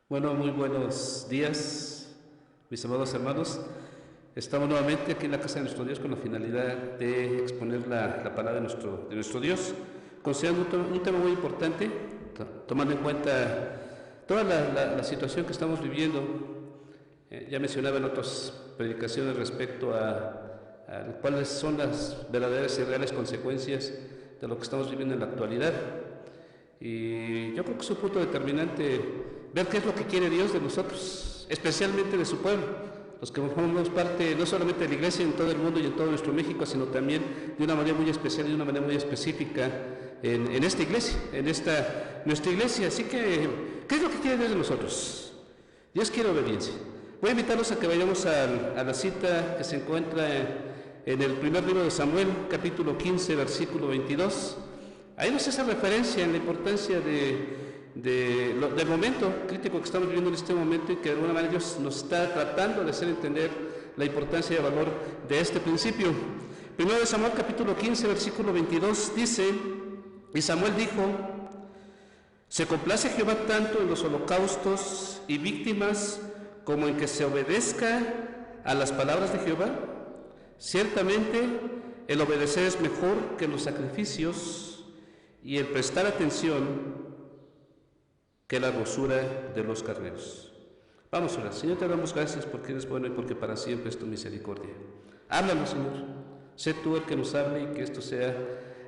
Bueno, muy buenos días, mis amados hermanos. Estamos nuevamente aquí en la casa de nuestro Dios con la finalidad de exponer la palabra de nuestro Dios, considerando un tema muy importante, tomando en cuenta toda la situación que estamos viviendo. Ya mencionaba en otras predicaciones respecto a cuáles son las verdaderas y reales consecuencias de lo que estamos viviendo en la actualidad. Y yo creo que es un punto determinante ver qué es lo que quiere Dios de nosotros, especialmente de su pueblo, los que formamos parte no solamente de la iglesia en todo el mundo y en todo nuestro México, sino también de una manera muy especial y de una manera muy específica en esta iglesia, nuestra iglesia. Así que, ¿qué es lo que quiere Dios de nosotros? Dios quiere obediencia. Voy a invitarlos a que vayamos a la cita que se encuentra en el primer libro de Samuel, capítulo 15, versículo 22. Ahí nos hace referencia en la importancia del momento crítico que estamos viviendo en este momento, y que de alguna manera Dios nos está tratando de hacer entender la importancia y el valor de este principio. Primero de Samuel capítulo 15, versículo 22 dice: y Samuel dijo: ¿se complace Jehová tanto en los holocaustos y víctimas como en que se obedezca a las palabras de Jehová? Ciertamente el obedecer es mejor que los sacrificios, y el prestar atención que la grosura de los carneros. Vamos a orar. Señor, te damos gracias porque eres bueno y porque para siempre es tu misericordia. Háblanos, Señor. Sé tú el que nos hable, y que esto sea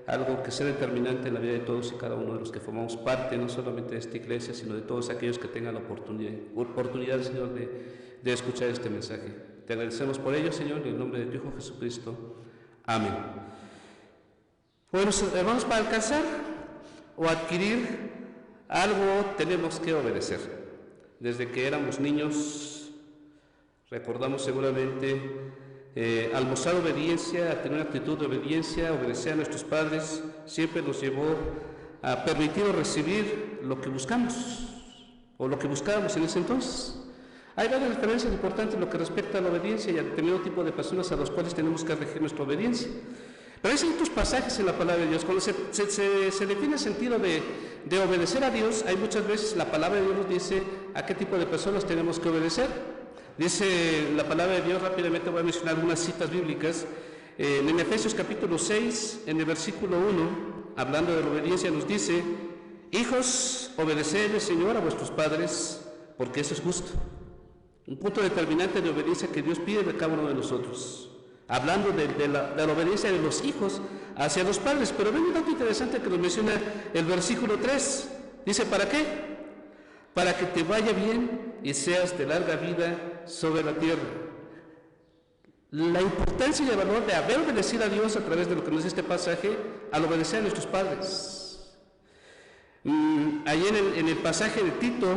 algo que sea determinante en la vida de todos y cada uno de los que formamos parte, no solamente de esta iglesia, sino de todos aquellos que tengan la oportunidad, Señor, de escuchar este mensaje. Te agradecemos por ello, Señor, en el nombre de tu Hijo Jesucristo. Amén. Bueno, hermanos, para alcanzar o adquirir algo tenemos que obedecer. Desde que éramos niños, recordamos seguramente, al mostrar obediencia, a tener una actitud de obediencia, obedecer a nuestros padres, siempre nos llevó a permitir recibir lo que buscamos, o lo que buscábamos en ese entonces. Hay varias diferencias importantes en lo que respecta a la obediencia y al determinado tipo de personas a los cuales tenemos que regir nuestra obediencia. Pero hay ciertos pasajes en la palabra de Dios. Cuando se define el sentido de obedecer a Dios, hay muchas veces la palabra de Dios nos dice a qué tipo de personas tenemos que obedecer. Dice la palabra de Dios, rápidamente voy a mencionar algunas citas bíblicas. En Efesios capítulo 6, en el versículo 1, hablando de la obediencia, nos dice: hijos, obedeced al Señor a vuestros padres, porque eso es justo. Un punto determinante de obediencia que Dios pide de cada uno de nosotros, hablando de la obediencia de los hijos hacia los padres. Pero ven un dato interesante que nos menciona el versículo 3. Dice: ¿para qué? Para que te vaya bien y seas de larga vida sobre la tierra. La importancia y el valor de haber obedecido a Dios a través de lo que nos dice este pasaje, al obedecer a nuestros padres. Ahí en el pasaje de Tito,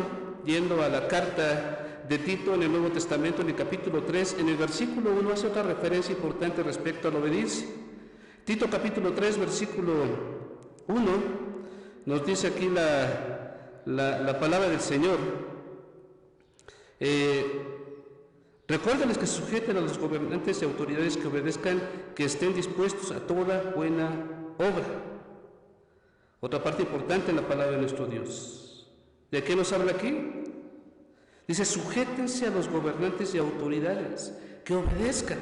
yendo a la carta de Tito en el Nuevo Testamento, en el capítulo 3, en el versículo 1 hace otra referencia importante respecto a la obediencia. Tito capítulo 3, versículo 1, nos dice aquí la palabra del Señor. Recuérdenles que se sujeten a los gobernantes y autoridades, que obedezcan, que estén dispuestos a toda buena obra. Otra parte importante en la palabra de nuestro Dios. ¿De qué nos habla aquí? Dice: sujétense a los gobernantes y autoridades, que obedezcan.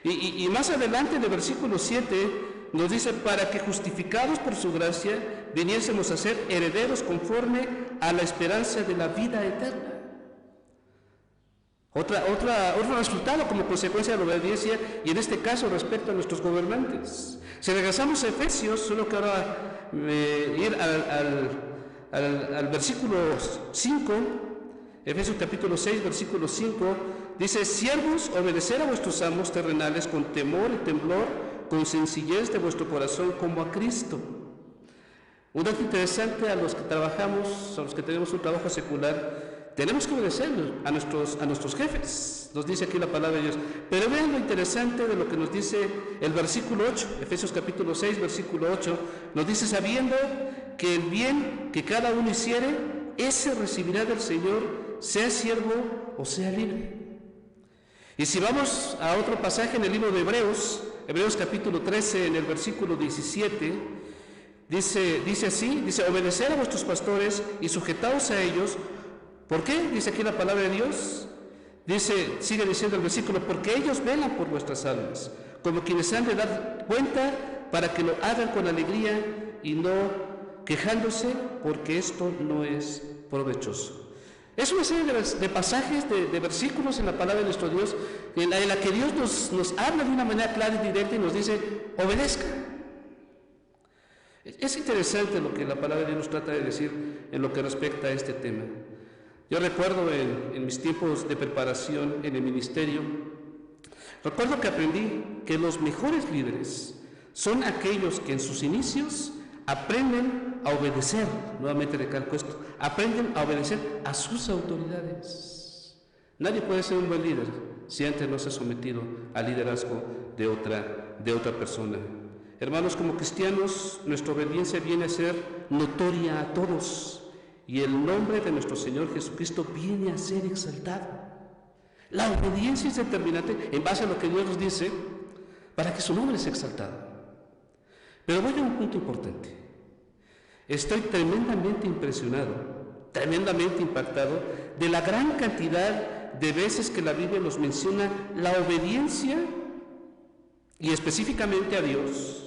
Y más adelante en el versículo 7 nos dice: para que, justificados por su gracia, viniésemos a ser herederos conforme a la esperanza de la vida eterna. Otro resultado como consecuencia de la obediencia, y en este caso respecto a nuestros gobernantes. Si regresamos a Efesios, solo que ahora ir al versículo 5, Efesios capítulo 6, versículo 5, dice: siervos, obedecer a vuestros amos terrenales con temor y temblor, con sencillez de vuestro corazón, como a Cristo. Un dato interesante: a los que trabajamos, a los que tenemos un trabajo secular, tenemos que obedecer a nuestros jefes. Nos dice aquí la palabra de Dios. Pero vean lo interesante de lo que nos dice el versículo 8, Efesios capítulo 6, versículo 8, nos dice: sabiendo que el bien que cada uno hiciere, ese recibirá del Señor, sea siervo o sea libre. Y si vamos a otro pasaje en el libro de Hebreos capítulo 13, en el versículo 17, Dice así, dice, obedecer a vuestros pastores y sujetaos a ellos. ¿Por qué? Dice aquí la palabra de Dios. Dice, sigue diciendo el versículo, porque ellos velan por vuestras almas, como quienes han de dar cuenta, para que lo hagan con alegría y no quejándose, porque esto no es provechoso. Es una serie de pasajes, de versículos en la palabra de nuestro Dios, en la que Dios nos habla de una manera clara y directa y nos dice, obedezca. Es interesante lo que la palabra de Dios nos trata de decir en lo que respecta a este tema. Yo recuerdo en mis tiempos de preparación en el ministerio, recuerdo que aprendí que los mejores líderes son aquellos que en sus inicios aprenden a obedecer, nuevamente recalco esto, aprenden a obedecer a sus autoridades. Nadie puede ser un buen líder si antes no se ha sometido al liderazgo de otra persona. Hermanos, como cristianos, nuestra obediencia viene a ser notoria a todos y el nombre de nuestro Señor Jesucristo viene a ser exaltado. La obediencia es determinante en base a lo que Dios nos dice para que su nombre sea exaltado. Pero voy a un punto importante. Estoy tremendamente impresionado, tremendamente impactado de la gran cantidad de veces que la Biblia nos menciona la obediencia y específicamente a Dios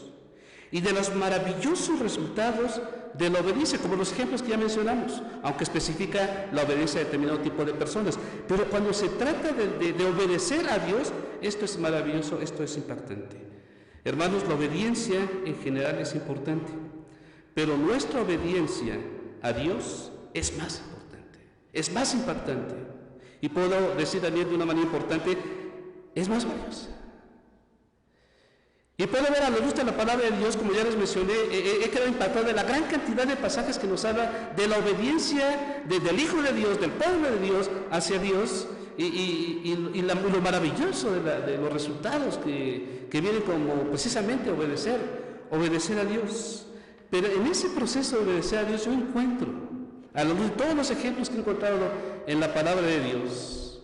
y de los maravillosos resultados de la obediencia, como los ejemplos que ya mencionamos, aunque especifica la obediencia a determinado tipo de personas. Pero cuando se trata de obedecer a Dios, esto es maravilloso, esto es impactante. Hermanos, la obediencia en general es importante, pero nuestra obediencia a Dios es más importante, es más impactante. Y puedo decir también de una manera importante, es más valiosa. Y puedo ver a la luz de la palabra de Dios, como ya les mencioné, he quedado impactado de la gran cantidad de pasajes que nos habla de la obediencia del Hijo de Dios, del pueblo de Dios hacia Dios, y lo maravilloso de los resultados que vienen como precisamente obedecer a Dios. Pero en ese proceso de obedecer a Dios yo encuentro, a la luz de todos los ejemplos que he encontrado en la palabra de Dios,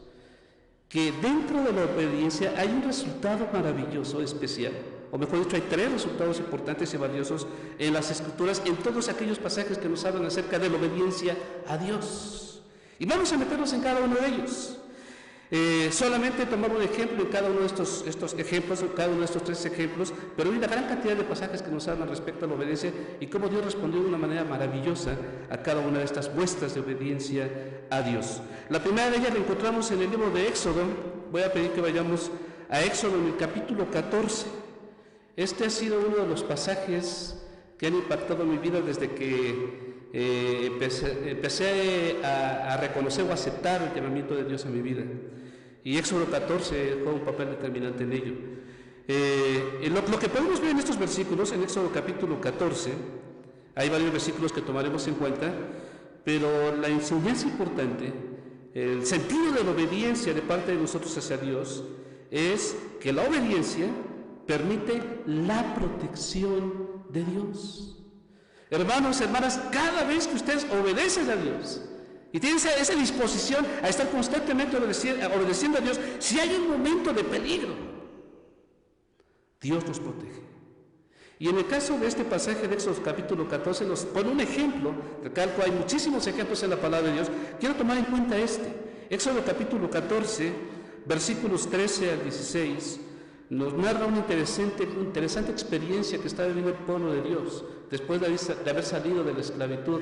que dentro de la obediencia hay un resultado maravilloso, especial. O mejor dicho, hay tres resultados importantes y valiosos en las Escrituras, en todos aquellos pasajes que nos hablan acerca de la obediencia a Dios. Y vamos a meternos en cada uno de ellos. Solamente tomar un ejemplo en cada uno de estos ejemplos, cada uno de estos tres ejemplos, pero hay una gran cantidad de pasajes que nos hablan respecto a la obediencia y cómo Dios respondió de una manera maravillosa a cada una de estas muestras de obediencia a Dios. La primera de ellas la encontramos en el libro de Éxodo. Voy a pedir que vayamos a Éxodo en el capítulo 14. Este ha sido uno de los pasajes que han impactado mi vida desde que empecé a reconocer o aceptar el llamamiento de Dios a mi vida. Y Éxodo 14 juega un papel determinante en ello. Lo que podemos ver en estos versículos, en Éxodo capítulo 14, hay varios versículos que tomaremos en cuenta, pero la enseñanza importante, el sentido de la obediencia de parte de nosotros hacia Dios, es que la obediencia permite la protección de Dios. Hermanos, hermanas, cada vez que ustedes obedecen a Dios y tienen esa disposición a estar constantemente obedeciendo a Dios, si hay un momento de peligro, Dios nos protege. Y en el caso de este pasaje de Éxodo capítulo 14 nos pone un ejemplo, recalco, hay muchísimos ejemplos en la palabra de Dios, quiero tomar en cuenta Éxodo capítulo 14, versículos 13 al 16, nos narra una interesante experiencia que está viviendo el pueblo de Dios después de haber salido de la esclavitud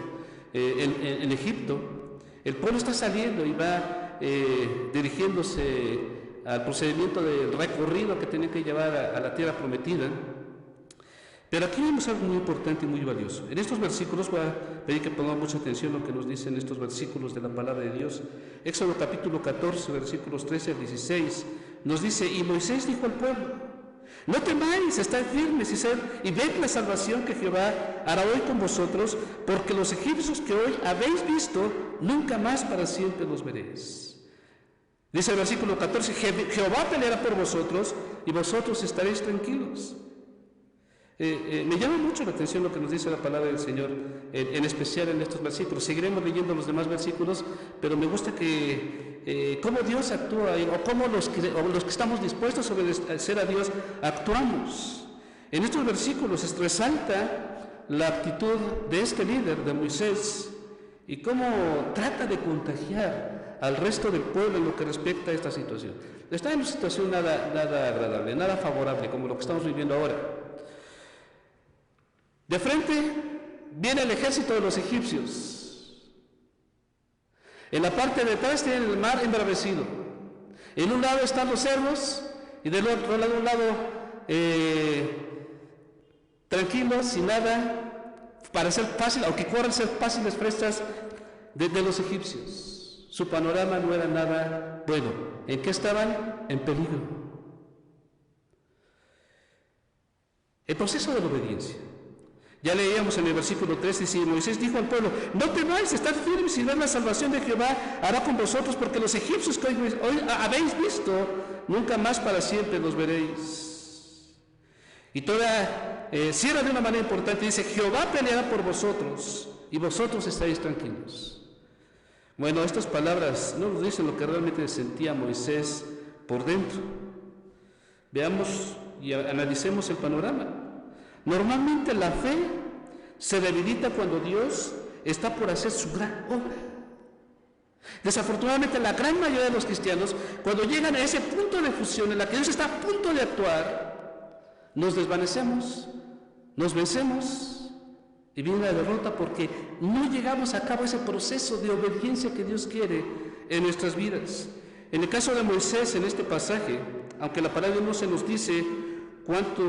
en Egipto. El pueblo está saliendo y va dirigiéndose al procedimiento del recorrido que tienen que llevar a la tierra prometida. Pero aquí vemos algo muy importante y muy valioso. En estos versículos voy a pedir que pongamos mucha atención a lo que nos dicen estos versículos de la palabra de Dios. Éxodo capítulo 14, versículos 13 al 16, nos dice: y Moisés dijo al pueblo: no temáis, estad firmes y ved la salvación que Jehová hará hoy con vosotros, porque los egipcios que hoy habéis visto, nunca más para siempre los veréis. Dice el versículo 14: Jehová peleará por vosotros y vosotros estaréis tranquilos. Me llama mucho la atención lo que nos dice la palabra del Señor, en especial en estos versículos. Seguiremos leyendo los demás versículos, pero me gusta que cómo Dios actúa o cómo los que estamos dispuestos a obedecer a Dios actuamos. En estos versículos resalta la actitud de este líder, de Moisés, y cómo trata de contagiar al resto del pueblo en lo que respecta a esta situación. Está en una situación nada agradable, nada favorable, como lo que estamos viviendo ahora. De frente viene el ejército de los egipcios. En la parte de atrás tienen el mar embravecido. En un lado están los cerros y del otro lado tranquilos, sin nada, para ser fácil, aunque corran ser fáciles prestas de los egipcios. Su panorama no era nada bueno. ¿En qué estaban? En peligro. El proceso de la obediencia. Ya leíamos en el versículo 3, dice: Moisés dijo al pueblo: no temáis, estad firmes y ver la salvación de Jehová hará con vosotros, porque los egipcios que hoy habéis visto, nunca más para siempre los veréis. Y cierra de una manera importante, dice: Jehová peleará por vosotros y vosotros estaréis tranquilos. Bueno, estas palabras no nos dicen lo que realmente sentía Moisés por dentro. Veamos y analicemos el panorama. Normalmente la fe se debilita cuando Dios está por hacer su gran obra. Desafortunadamente la gran mayoría de los cristianos, cuando llegan a ese punto de fusión en la que Dios está a punto de actuar, nos desvanecemos, nos vencemos y viene la derrota porque no llegamos a cabo ese proceso de obediencia que Dios quiere en nuestras vidas. En el caso de Moisés, en este pasaje, aunque la palabra no se nos dice cuánto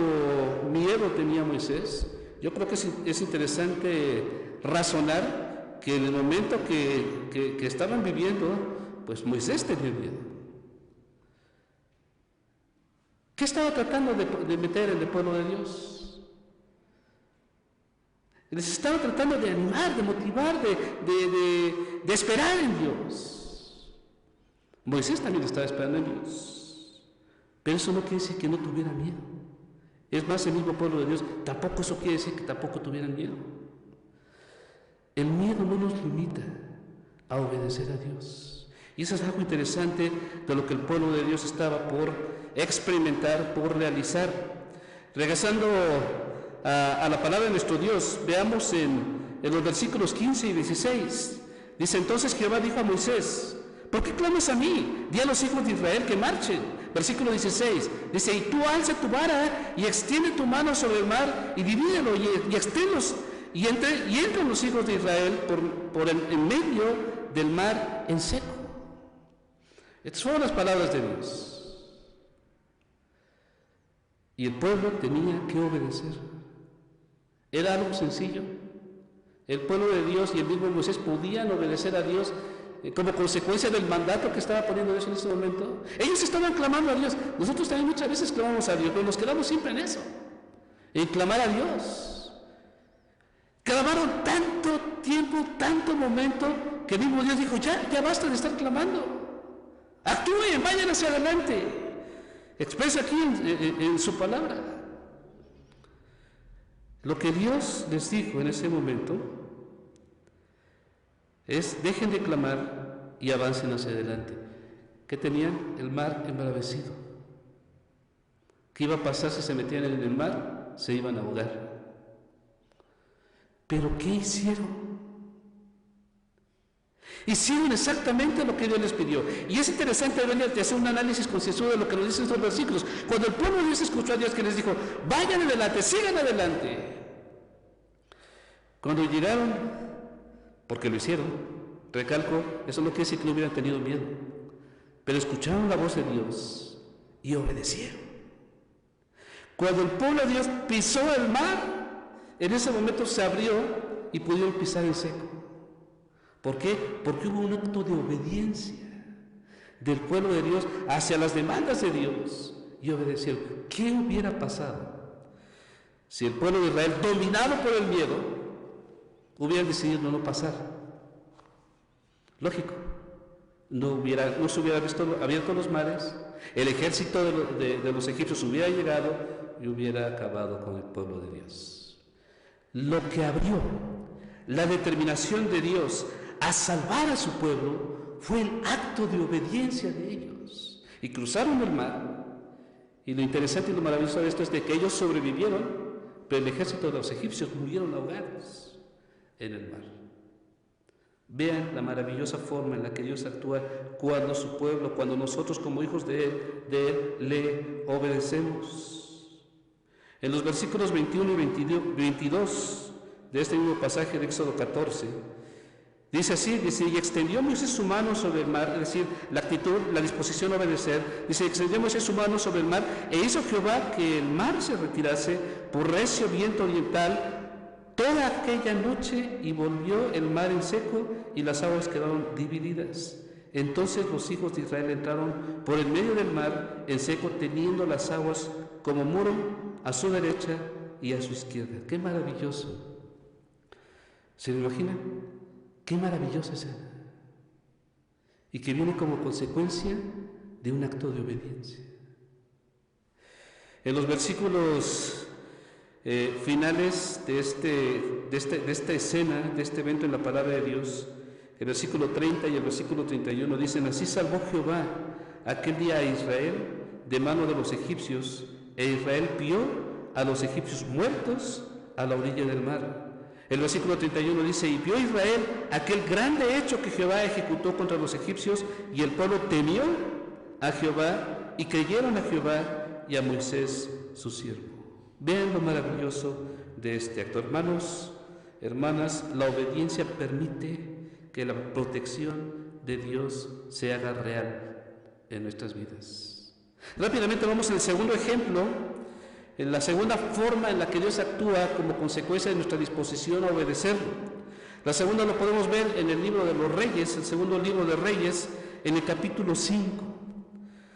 miedo tenía Moisés, yo creo que es interesante razonar que en el momento que estaban viviendo, pues Moisés tenía miedo. ¿Qué estaba tratando de meter en el pueblo de Dios? Les estaba tratando de animar, de motivar, de esperar en Dios. Moisés también estaba esperando en Dios, pero eso no quiere decir que no tuviera miedo. Es más, el mismo pueblo de Dios, tampoco eso quiere decir que tampoco tuvieran miedo. El miedo no nos limita a obedecer a Dios. Y eso es algo interesante de lo que el pueblo de Dios estaba por experimentar, por realizar. Regresando a la palabra de nuestro Dios, veamos en los versículos 15 y 16. Dice: entonces Jehová dijo a Moisés: ¿por qué clamas a mí? Di a los hijos de Israel que marchen. Versículo 16, dice: y tú alza tu vara y extiende tu mano sobre el mar y divídelo y exténlos y entren los hijos de Israel en medio del mar en seco. Estas fueron las palabras de Dios. Y el pueblo tenía que obedecer. Era algo sencillo. El pueblo de Dios y el mismo Moisés podían obedecer a Dios como consecuencia del mandato que estaba poniendo Dios en ese momento. Ellos estaban clamando a Dios. Nosotros también muchas veces clamamos a Dios, pero nos quedamos siempre en eso, en clamar a Dios. Clamaron tanto tiempo, tanto momento, que el mismo Dios dijo: ya basta de estar clamando. Actúen, vayan hacia adelante. Expresa aquí en su palabra. Lo que Dios les dijo en ese momento es: dejen de clamar y avancen hacia adelante. ¿Qué tenían? El mar embravecido. ¿Qué iba a pasar si se metían en el mar? Se iban a ahogar. ¿Pero qué hicieron? Hicieron exactamente lo que Dios les pidió. Y es interesante hacer un análisis concienzudo de lo que nos dicen estos versículos. Cuando el pueblo de Dios escuchó a Dios que les dijo: vayan adelante, sigan adelante. Cuando llegaron, porque lo hicieron, recalco, eso no quiere decir que no hubieran tenido miedo, pero escucharon la voz de Dios y obedecieron. Cuando el pueblo de Dios pisó el mar, en ese momento se abrió y pudieron pisar en seco. ¿Por qué? Porque hubo un acto de obediencia del pueblo de Dios hacia las demandas de Dios y obedecieron. ¿Qué hubiera pasado si el pueblo de Israel, dominado por el miedo, hubiera decidido no pasar? Lógico, no se hubiera abierto los mares, el ejército de los egipcios hubiera llegado y hubiera acabado con el pueblo de Dios. Lo que abrió la determinación de Dios a salvar a su pueblo fue el acto de obediencia de ellos. Y cruzaron el mar. Y lo interesante y lo maravilloso de esto es de que ellos sobrevivieron pero el ejército de los egipcios murieron ahogados en el mar. Vean la maravillosa forma en la que Dios actúa cuando su pueblo, cuando nosotros como hijos de Él le obedecemos. En los versículos 21 y 22 de este mismo pasaje de Éxodo 14, dice así, dice, y extendió Moisés su mano sobre el mar, es decir, la actitud, la disposición a obedecer, dice, extendió Moisés su mano sobre el mar, e hizo Jehová que el mar se retirase por recio viento oriental toda aquella noche, y volvió el mar en seco, y las aguas quedaron divididas. Entonces los hijos de Israel entraron por el medio del mar en seco, teniendo las aguas como muro a su derecha y a su izquierda. ¡Qué maravilloso! ¿Se lo imaginan? ¡Qué maravillosa escena! Y que viene como consecuencia de un acto de obediencia. En los versículos finales de esta escena, de este evento en la palabra de Dios, el versículo 30 y el versículo 31 dicen, así salvó Jehová aquel día a Israel de mano de los egipcios, e Israel vio a los egipcios muertos a la orilla del mar. El versículo 31 dice, y vio Israel aquel grande hecho que Jehová ejecutó contra los egipcios, y el pueblo temió a Jehová, y creyeron a Jehová y a Moisés su siervo. Vean lo maravilloso de este acto. Hermanos, hermanas, la obediencia permite que la protección de Dios se haga real en nuestras vidas. Rápidamente vamos al segundo ejemplo, en la segunda forma en la que Dios actúa como consecuencia de nuestra disposición a obedecerlo. La segunda lo podemos ver en el libro de los Reyes, el segundo libro de Reyes, en el capítulo 5.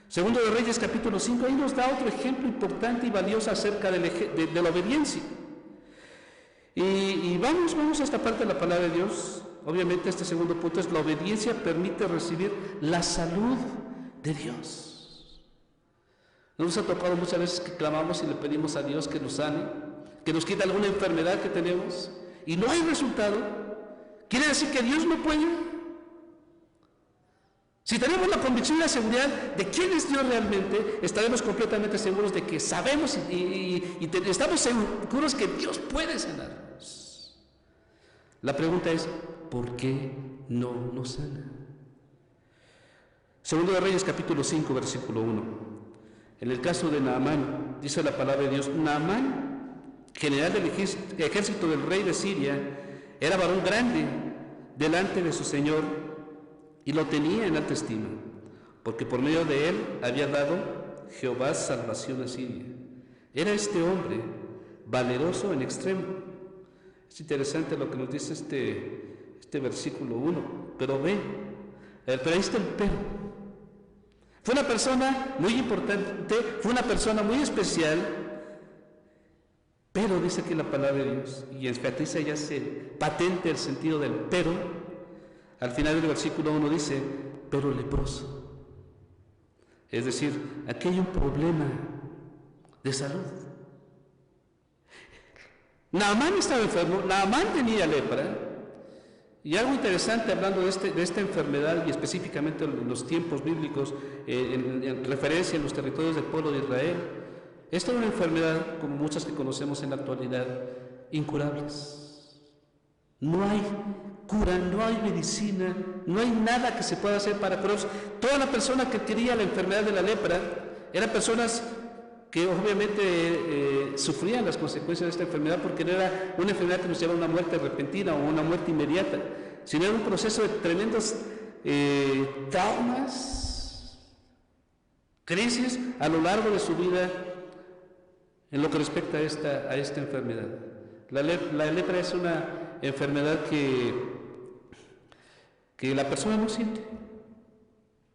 Segundo de Reyes, capítulo 5, ahí nos da otro ejemplo importante y valioso acerca de la obediencia. Y vamos a esta parte de la palabra de Dios. Obviamente este segundo punto es la obediencia permite recibir la salud de Dios. Nos ha tocado muchas veces que clamamos y le pedimos a Dios que nos sane, que nos quite alguna enfermedad que tenemos y no hay resultado. ¿Quiere decir que Dios no puede? Si tenemos la convicción y la seguridad de quién es Dios realmente, estaremos completamente seguros de que sabemos y estamos seguros que Dios puede sanarnos. La pregunta es, ¿por qué no nos sana? Segundo de Reyes, capítulo 5, versículo 1. En el caso de Naamán, dice la palabra de Dios, Naamán, general del ejército del rey de Siria, era varón grande delante de su señor, y lo tenía en alta estima, porque por medio de él había dado Jehová salvación a Siria. Era este hombre valeroso en extremo. Es interesante lo que nos dice este versículo 1, pero ahí está el pero. Fue una persona muy importante, fue una persona muy especial, pero dice aquí la palabra de Dios, y enfatiza ya se patente el sentido del pero. Al final del versículo 1 dice, pero leproso. Es decir, aquí hay un problema de salud. Naamán estaba enfermo, Naamán tenía lepra, y algo interesante hablando de esta enfermedad, y específicamente en los tiempos bíblicos, en referencia a los territorios del pueblo de Israel, esta era una enfermedad, como muchas que conocemos en la actualidad, incurables. No hay cura, no hay medicina, no hay nada que se pueda hacer para curarlos. Toda la persona que tenía la enfermedad de la lepra eran personas que obviamente sufrían las consecuencias de esta enfermedad, porque no era una enfermedad que nos lleva a una muerte repentina o una muerte inmediata, sino era un proceso de tremendos traumas, crisis a lo largo de su vida en lo que respecta a esta enfermedad. La lepra es una enfermedad que la persona no siente,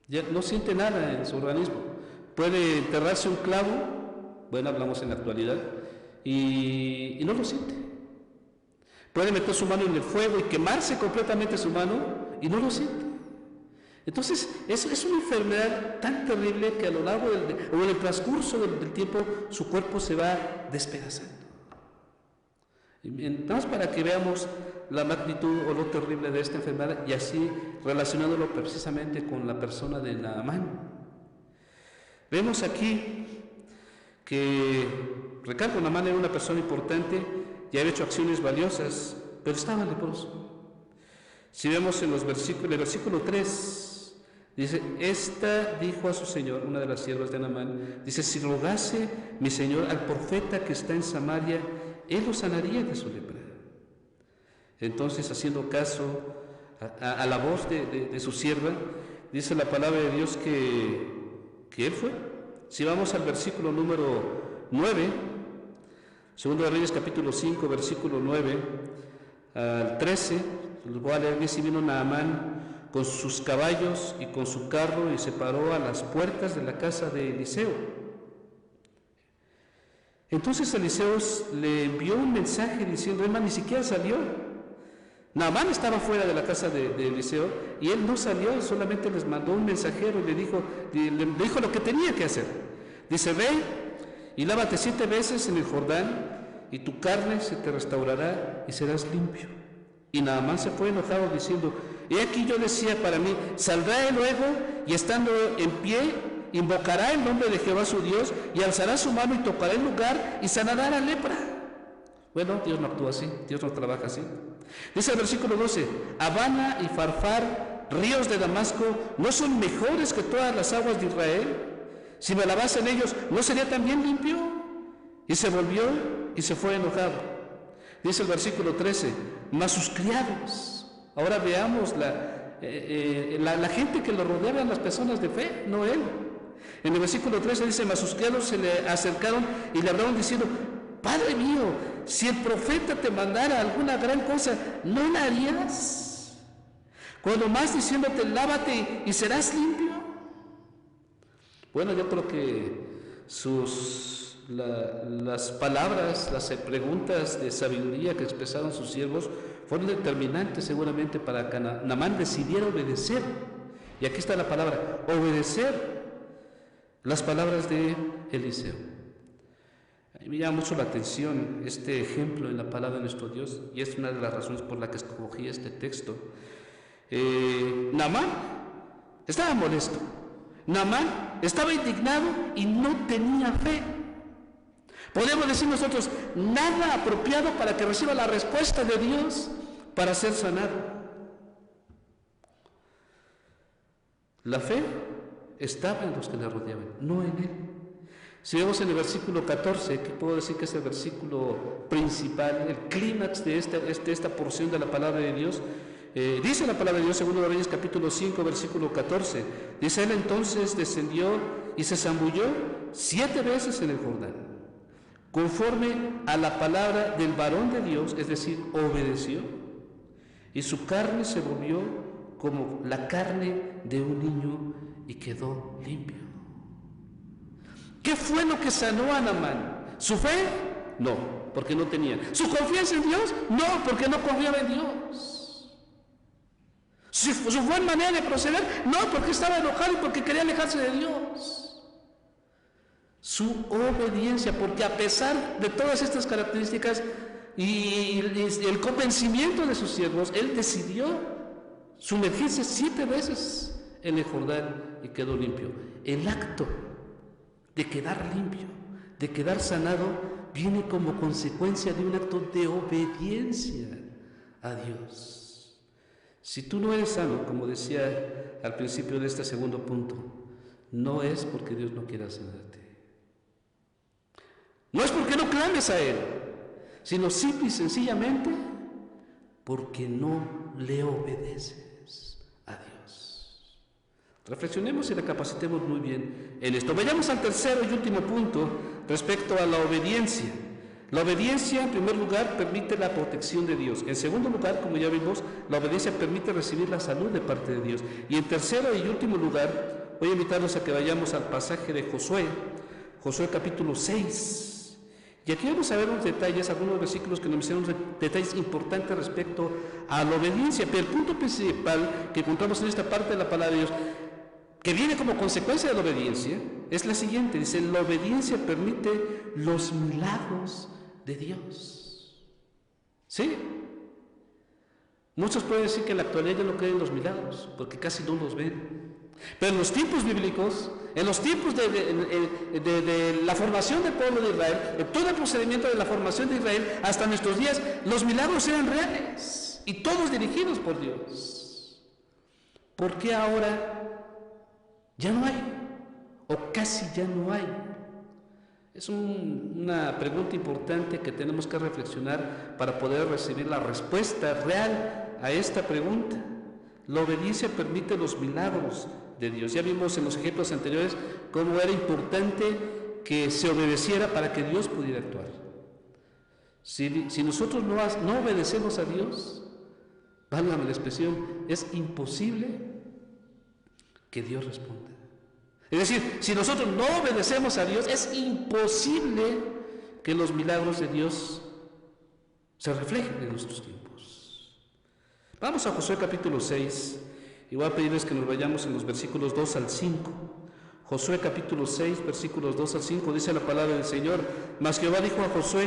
ya no siente nada en su organismo. Puede enterrarse un clavo, bueno, hablamos en la actualidad, y no lo siente. Puede meter su mano en el fuego y quemarse completamente su mano y no lo siente. Entonces, es una enfermedad tan terrible que a lo largo o en el transcurso del tiempo su cuerpo se va despedazando. Entonces, para que veamos la magnitud o lo terrible de esta enfermedad y así relacionándolo precisamente con la persona de Naamán. Vemos aquí que recalco, Naamán era una persona importante y había hecho acciones valiosas, pero estaba leproso. Si vemos en el versículo 3, dice, esta dijo a su señor, una de las siervas de Naamán, dice, si rogase mi señor al profeta que está en Samaria, él lo sanaría de su lepra. Entonces, haciendo caso a la voz de su sierva, dice la palabra de Dios que él fue. Si vamos al versículo número 9, Segundo de Reyes capítulo 5, versículo 9 al 13, les voy a leer. Dice, vino Naamán con sus caballos y con su carro y se paró a las puertas de la casa de Eliseo. Entonces Eliseo le envió un mensaje diciendo, hermano, ni siquiera salió. Naamán estaba fuera de la casa de Eliseo y él no salió, solamente les mandó un mensajero y le dijo lo que tenía que hacer. Dice, ve y lávate 7 veces en el Jordán y tu carne se te restaurará y serás limpio. Y Naamán se fue enojado diciendo, he aquí yo decía para mí, saldrá él luego y estando en pie, invocará el nombre de Jehová su Dios y alzará su mano y tocará el lugar y sanará la lepra. Bueno, Dios no actúa así, Dios no trabaja así. Dice el versículo 12, Habana y Farfar, ríos de Damasco, ¿no son mejores que todas las aguas de Israel? Si me lavase en ellos, ¿no sería también limpio? Y se volvió y se fue enojado. Dice el versículo 13, mas sus criados. Ahora veamos la gente que lo rodeaba, las personas de fe, no él. En el versículo 13 dice, mas sus criados se le acercaron y le hablaron diciendo, Padre mío, si el profeta te mandara alguna gran cosa, ¿no la harías? Cuando más diciéndote, lávate y serás limpio. Bueno, yo creo que las palabras, las preguntas de sabiduría que expresaron sus siervos fueron determinantes seguramente para que Naamán decidiera obedecer. Y aquí está la palabra, obedecer las palabras de Eliseo. A mí me llama mucho la atención este ejemplo en la palabra de nuestro Dios, y es una de las razones por la que escogí este texto. Naamán estaba molesto, Naamán estaba indignado y no tenía fe. Podemos decir nosotros, nada apropiado para que reciba la respuesta de Dios para ser sanado. La fe estaba en los que le rodeaban, no en él. Si vemos en el versículo 14, que puedo decir que es el versículo principal, el clímax de esta porción de la palabra de Dios, dice la palabra de Dios, segundo de Reyes capítulo 5, versículo 14, dice, él entonces descendió y se zambulló 7 veces en el Jordán, conforme a la palabra del varón de Dios, es decir, obedeció, y su carne se volvió como la carne de un niño y quedó limpio. ¿Qué fue lo que sanó a Naamán? ¿Su fe? No, porque no tenía. ¿Su confianza en Dios? No, porque no confiaba en Dios. ¿Su buena manera de proceder? No, porque estaba enojado y porque quería alejarse de Dios. Su obediencia, porque a pesar de todas estas características y el convencimiento de sus siervos, él decidió sumergirse 7 veces en el Jordán y quedó limpio. El acto de quedar limpio, de quedar sanado, viene como consecuencia de un acto de obediencia a Dios. Si tú no eres sano, como decía al principio de este segundo punto, no es porque Dios no quiera sanarte. No es porque no clames a Él, sino simple y sencillamente porque no le obedeces a Dios. Reflexionemos y recapacitemos muy bien en esto. Vayamos al tercero y último punto respecto a la obediencia. La obediencia, en primer lugar, permite la protección de Dios. En segundo lugar, como ya vimos, la obediencia permite recibir la salud de parte de Dios. Y en tercero y último lugar, voy a invitarlos a que vayamos al pasaje de Josué, Josué capítulo 6. Y aquí vamos a ver unos detalles, algunos versículos que nos hicieron detalles importantes respecto a la obediencia. Pero el punto principal que encontramos en esta parte de la palabra de Dios, que viene como consecuencia de la obediencia, es la siguiente. Dice, la obediencia permite los milagros de Dios. ¿Sí? Muchos pueden decir que en la actualidad ya no creen en los milagros, porque casi no los ven. Pero en los tiempos bíblicos, En los tiempos de la formación del pueblo de Israel, en todo el procedimiento de la formación de Israel, hasta nuestros días, los milagros eran reales y todos dirigidos por Dios. ¿Por qué ahora ya no hay? O casi ya no hay. Es una pregunta importante que tenemos que reflexionar para poder recibir la respuesta real a esta pregunta. La obediencia permite los milagros de Dios. Ya vimos en los ejemplos anteriores cómo era importante que se obedeciera para que Dios pudiera actuar. Si nosotros no obedecemos a Dios, válgame la expresión, es imposible que Dios responda. Es decir, si nosotros no obedecemos a Dios, es imposible que los milagros de Dios se reflejen en nuestros tiempos. Vamos a Josué capítulo 6, y voy a pedirles que nos vayamos en los versículos 2 al 5. Josué capítulo 6, versículos 2 al 5, dice la palabra del Señor: Mas Jehová dijo a Josué: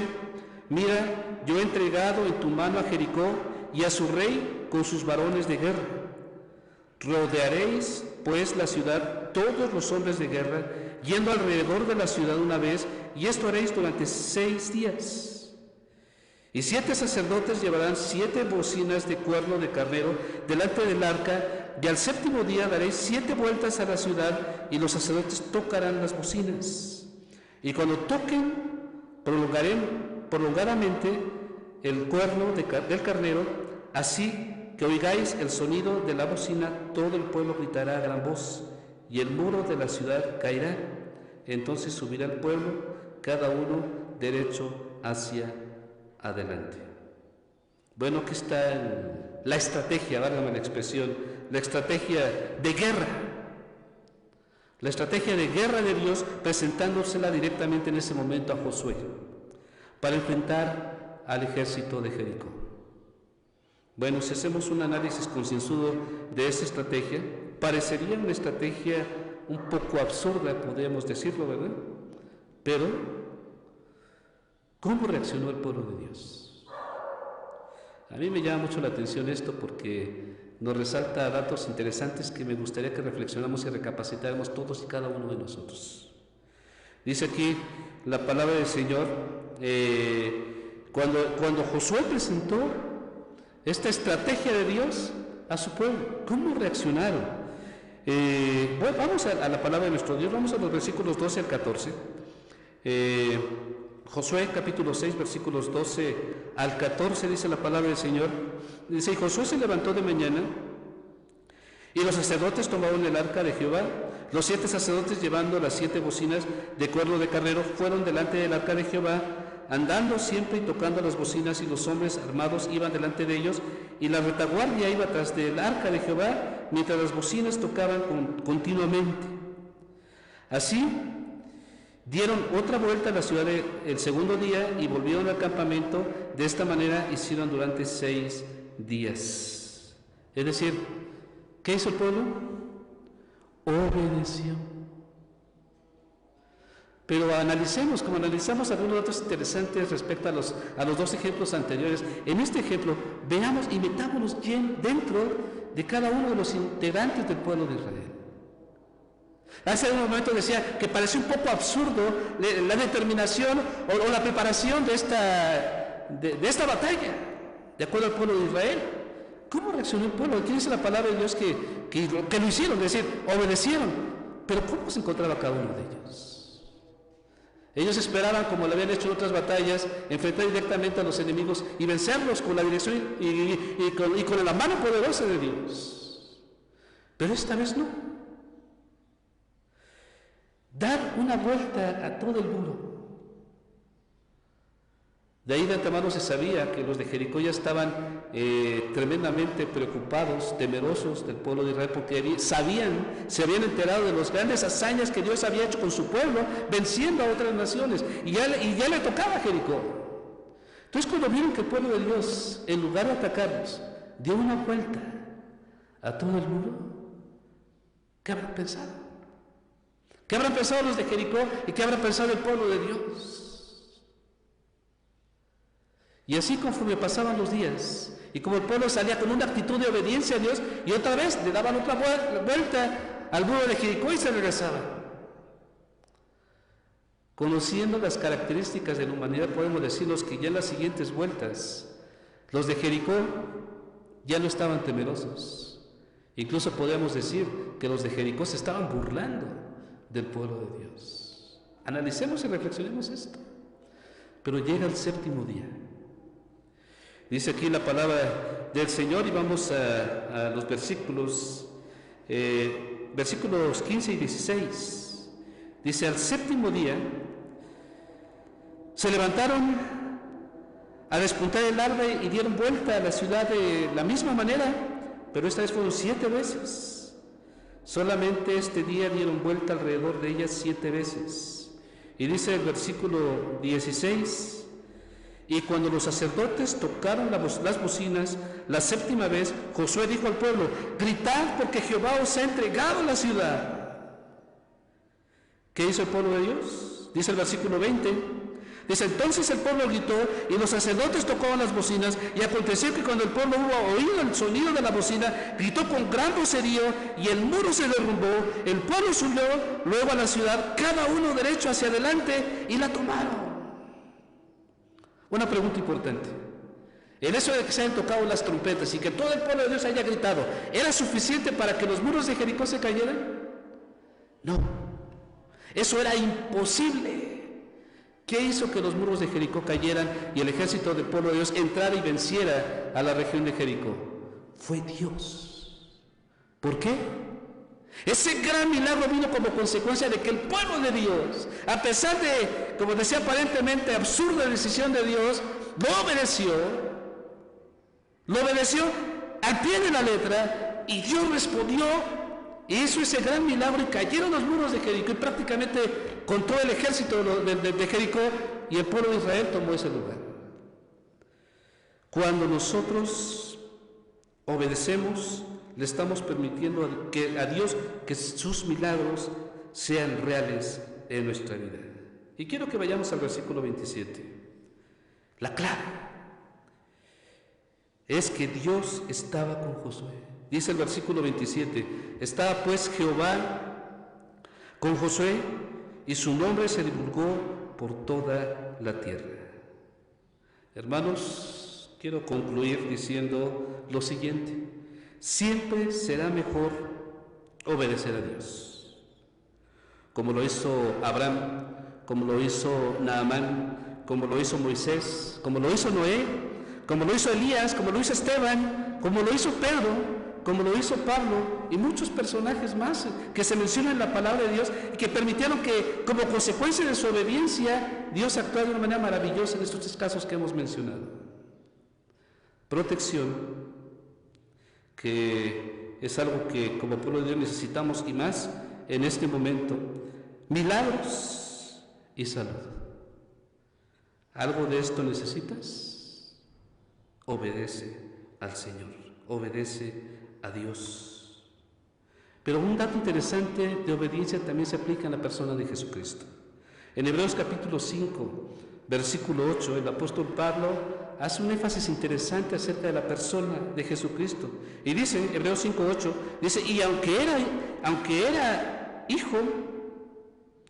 Mira, yo he entregado en tu mano a Jericó y a su rey con sus varones de guerra. Rodearéis pues la ciudad todos los hombres de guerra, yendo alrededor de la ciudad una vez, y esto haréis durante 6 días. Y 7 sacerdotes llevarán 7 bocinas de cuerno de carnero delante del arca, y al 7º día daréis 7 vueltas a la ciudad, y los sacerdotes tocarán las bocinas. Y cuando toquen prolongadamente el cuerno del carnero, así que oigáis el sonido de la bocina, todo el pueblo gritará a gran voz, y el muro de la ciudad caerá. Entonces subirá el pueblo, cada uno derecho hacia adelante. Bueno, aquí está la estrategia, válgame la expresión, la estrategia de guerra. La estrategia de guerra de Dios, presentándosela directamente en ese momento a Josué, para enfrentar al ejército de Jericó. Bueno, si hacemos un análisis concienzudo de esa estrategia, parecería una estrategia un poco absurda, podríamos decirlo, ¿verdad? Pero, ¿cómo reaccionó el pueblo de Dios? A mí me llama mucho la atención esto porque nos resalta datos interesantes que me gustaría que reflexionáramos y recapacitáramos todos y cada uno de nosotros. Dice aquí la palabra del Señor, cuando Josué presentó esta estrategia de Dios a su pueblo, ¿cómo reaccionaron? Bueno, vamos a la palabra de nuestro Dios, vamos a los versículos 12 al 14. Josué capítulo 6, versículos 12 al 14, dice la palabra del Señor. Dice: Y Josué se levantó de mañana, y los sacerdotes tomaron el arca de Jehová. Los 7 sacerdotes, llevando las 7 bocinas de cuerno de carnero, fueron delante del arca de Jehová, andando siempre y tocando las bocinas, y los hombres armados iban delante de ellos, y la retaguardia iba tras del arca de Jehová, mientras las bocinas tocaban continuamente. Así dieron otra vuelta a la ciudad el 2º día y volvieron al campamento. De esta manera hicieron durante 6 días. Es decir, ¿qué hizo el pueblo? Obedeció. Pero analicemos, como analizamos algunos datos interesantes respecto a los 2 ejemplos anteriores. En este ejemplo, veamos y metámonos dentro de cada uno de los integrantes del pueblo de Israel. Hace un momento decía que pareció un poco absurdo la determinación o la preparación de esta batalla, de acuerdo al pueblo de Israel. ¿Cómo reaccionó el pueblo? Aquí dice la palabra de Dios que lo hicieron, es decir, obedecieron. Pero ¿cómo se encontraba cada uno de ellos? Ellos esperaban, como lo habían hecho en otras batallas, enfrentar directamente a los enemigos y vencerlos con la dirección y con la mano poderosa de Dios. Pero esta vez no. Dar una vuelta a todo el muro. De ahí de antemano se sabía que los de Jericó ya estaban tremendamente preocupados, temerosos del pueblo de Israel, porque se habían enterado de las grandes hazañas que Dios había hecho con su pueblo, venciendo a otras naciones, y ya le tocaba a Jericó. Entonces, cuando vieron que el pueblo de Dios, en lugar de atacarlos, dio una vuelta a todo el muro, ¿qué habrán pensado? ¿Qué habrán pensado los de Jericó y qué habrá pensado el pueblo de Dios? Y así, conforme pasaban los días, y como el pueblo salía con una actitud de obediencia a Dios, y otra vez le daban otra vuelta al muro de Jericó y se regresaban. conociendo las características de la humanidad, podemos decirnos que ya en las siguientes vueltas, los de Jericó ya no estaban temerosos. Incluso podríamos decir que los de Jericó se estaban burlando del pueblo de Dios. Analicemos y reflexionemos esto. Pero llega el séptimo día. Dice aquí la palabra del Señor y vamos a los versículos 15 y 16. Dice, al séptimo día se levantaron a despuntar el alba y dieron vuelta a la ciudad de la misma manera, pero esta vez fueron 7 veces. Solamente este día dieron vuelta alrededor de ella 7 veces. Y dice el versículo 16, y cuando los sacerdotes tocaron las bocinas la séptima vez, Josué dijo al pueblo, gritad porque Jehová os ha entregado la ciudad. ¿Qué hizo el pueblo de Dios? Dice el versículo 20, dice, entonces el pueblo gritó y los sacerdotes tocaban las bocinas, y aconteció que cuando el pueblo hubo oído el sonido de la bocina, gritó con gran vocerío y el muro se derrumbó, el pueblo subió luego a la ciudad, cada uno derecho hacia adelante, y la tomaron. Una pregunta importante. El hecho de que se hayan tocado las trompetas y que todo el pueblo de Dios haya gritado, ¿era suficiente para que los muros de Jericó se cayeran? No. Eso era imposible. ¿Qué hizo que los muros de Jericó cayeran y el ejército del pueblo de Dios entrara y venciera a la región de Jericó? Fue Dios. ¿Por qué? Ese gran milagro vino como consecuencia de que el pueblo de Dios, a pesar de, como decía, aparentemente absurda decisión de Dios, lo obedeció al pie de la letra, y Dios respondió y hizo ese gran milagro y cayeron los muros de Jericó, y prácticamente con todo el ejército de Jericó, y el pueblo de Israel tomó ese lugar. Cuando nosotros obedecemos, le estamos permitiendo a Dios que sus milagros sean reales en nuestra vida. Y quiero que vayamos al versículo 27. La clave es que Dios estaba con Josué. Dice el versículo 27, estaba pues Jehová con Josué y su nombre se divulgó por toda la tierra. Hermanos, quiero concluir diciendo lo siguiente. Siempre será mejor obedecer a Dios, como lo hizo Abraham, como lo hizo Naamán, como lo hizo Moisés, como lo hizo Noé, como lo hizo Elías, como lo hizo Esteban, como lo hizo Pedro, como lo hizo Pablo y muchos personajes más que se mencionan en la palabra de Dios y que permitieron que, como consecuencia de su obediencia, Dios actuara de una manera maravillosa en estos 3 casos que hemos mencionado. Protección, que es algo que como pueblo de Dios necesitamos, y más en este momento. Milagros y salud. ¿Algo de esto necesitas? Obedece al Señor, obedece a Dios. Pero un dato interesante de obediencia también se aplica en la persona de Jesucristo. En Hebreos capítulo 5, versículo 8, el apóstol Pablo hace un énfasis interesante acerca de la persona de Jesucristo. Y dice, Hebreos 5:8, dice, y aunque era hijo,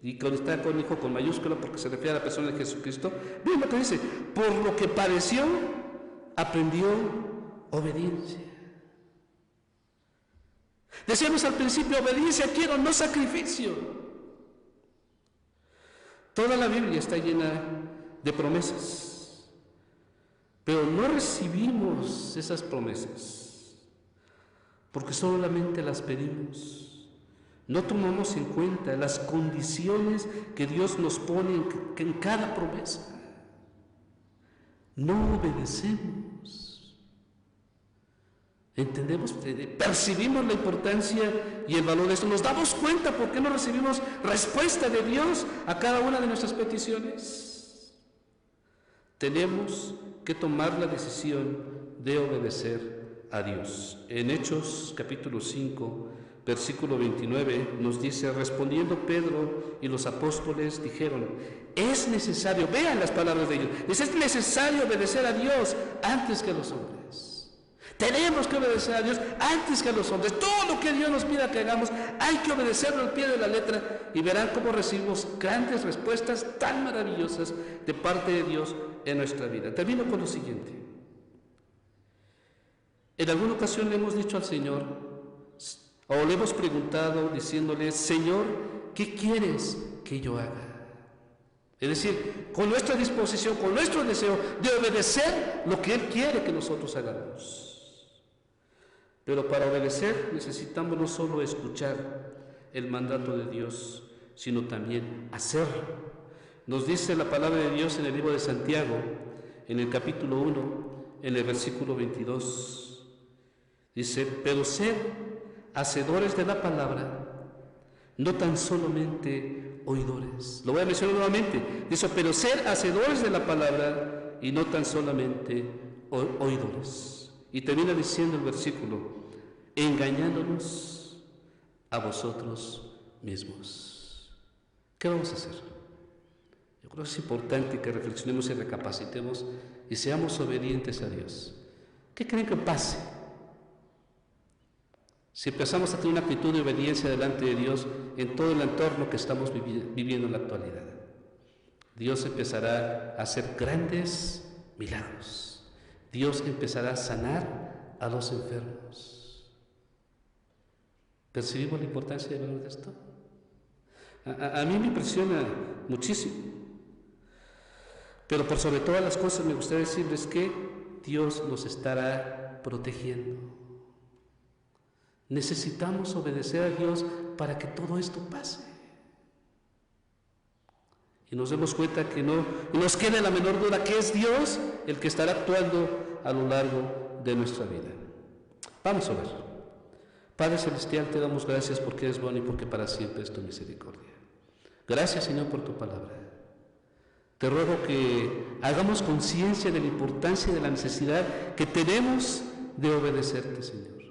y cuando está con hijo con mayúscula porque se refiere a la persona de Jesucristo, miren lo que dice, por lo que padeció, aprendió obediencia. Decíamos al principio, obediencia quiero, no sacrificio. Toda la Biblia está llena de promesas. Pero no recibimos esas promesas porque solamente las pedimos. No tomamos en cuenta las condiciones que Dios nos pone en cada promesa. No obedecemos. ¿Entendemos? Percibimos la importancia y el valor de esto. Nos damos cuenta por qué no recibimos respuesta de Dios a cada una de nuestras peticiones. Tenemos que tomar la decisión de obedecer a Dios. En Hechos capítulo 5, versículo 29 nos dice, respondiendo Pedro y los apóstoles dijeron, es necesario, vean las palabras de ellos, es necesario obedecer a Dios antes que a los hombres. Tenemos que obedecer a Dios antes que a los hombres. Todo lo que Dios nos pida que hagamos hay que obedecerlo al pie de la letra y verán cómo recibimos grandes respuestas tan maravillosas de parte de Dios en nuestra vida. Termino con lo siguiente. En alguna ocasión le hemos dicho al Señor, o le hemos preguntado diciéndole, Señor, ¿qué quieres que yo haga? Es decir, con nuestra disposición, con nuestro deseo de obedecer lo que Él quiere que nosotros hagamos. Pero para obedecer necesitamos no solo escuchar el mandato de Dios, sino también hacerlo. Nos dice la palabra de Dios en el libro de Santiago, en el capítulo 1, en el versículo 22. Dice, pero sed hacedores de la palabra, no tan solamente oidores. Lo voy a mencionar nuevamente. Dice, pero ser hacedores de la palabra y no tan solamente oidores. Y termina diciendo el versículo, engañándonos a vosotros mismos. ¿Qué vamos a hacer? Yo creo que es importante que reflexionemos y recapacitemos y seamos obedientes a Dios. ¿Qué creen que pase si empezamos a tener una actitud de obediencia delante de Dios en todo el entorno que estamos viviendo en la actualidad? Dios empezará a hacer grandes milagros. Dios empezará a sanar a los enfermos. ¿Percibimos la importancia de esto? A mí me impresiona muchísimo. Pero por sobre todas las cosas me gustaría decirles que Dios nos estará protegiendo. Necesitamos obedecer a Dios para que todo esto pase. Y nos demos cuenta que no nos quede la menor duda que es Dios el que estará actuando a lo largo de nuestra vida. Vamos a ver. Padre Celestial, te damos gracias porque eres bueno y porque para siempre es tu misericordia. Gracias, Señor, por tu palabra. Te ruego que hagamos conciencia de la importancia y de la necesidad que tenemos de obedecerte, Señor.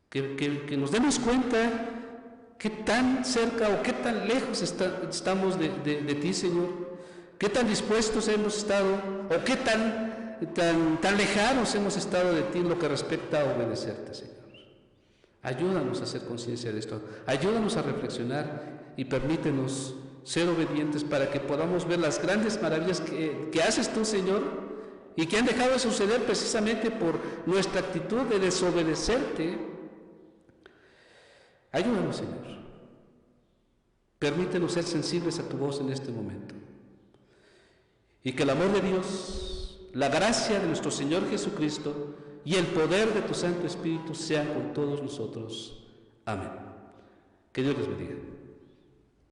Que nos demos cuenta qué tan cerca o qué tan lejos estamos de ti, Señor, qué tan dispuestos hemos estado o qué tan lejanos hemos estado de ti en lo que respecta a obedecerte, Señor. Ayúdanos a hacer conciencia de esto, ayúdanos a reflexionar y permítenos ser obedientes para que podamos ver las grandes maravillas que haces tú, Señor, y que han dejado de suceder precisamente por nuestra actitud de desobedecerte. Ayúdanos, Señor. Permítenos ser sensibles a tu voz en este momento. Y que el amor de Dios, la gracia de nuestro Señor Jesucristo y el poder de tu Santo Espíritu sean con todos nosotros. Amén. Que Dios les bendiga.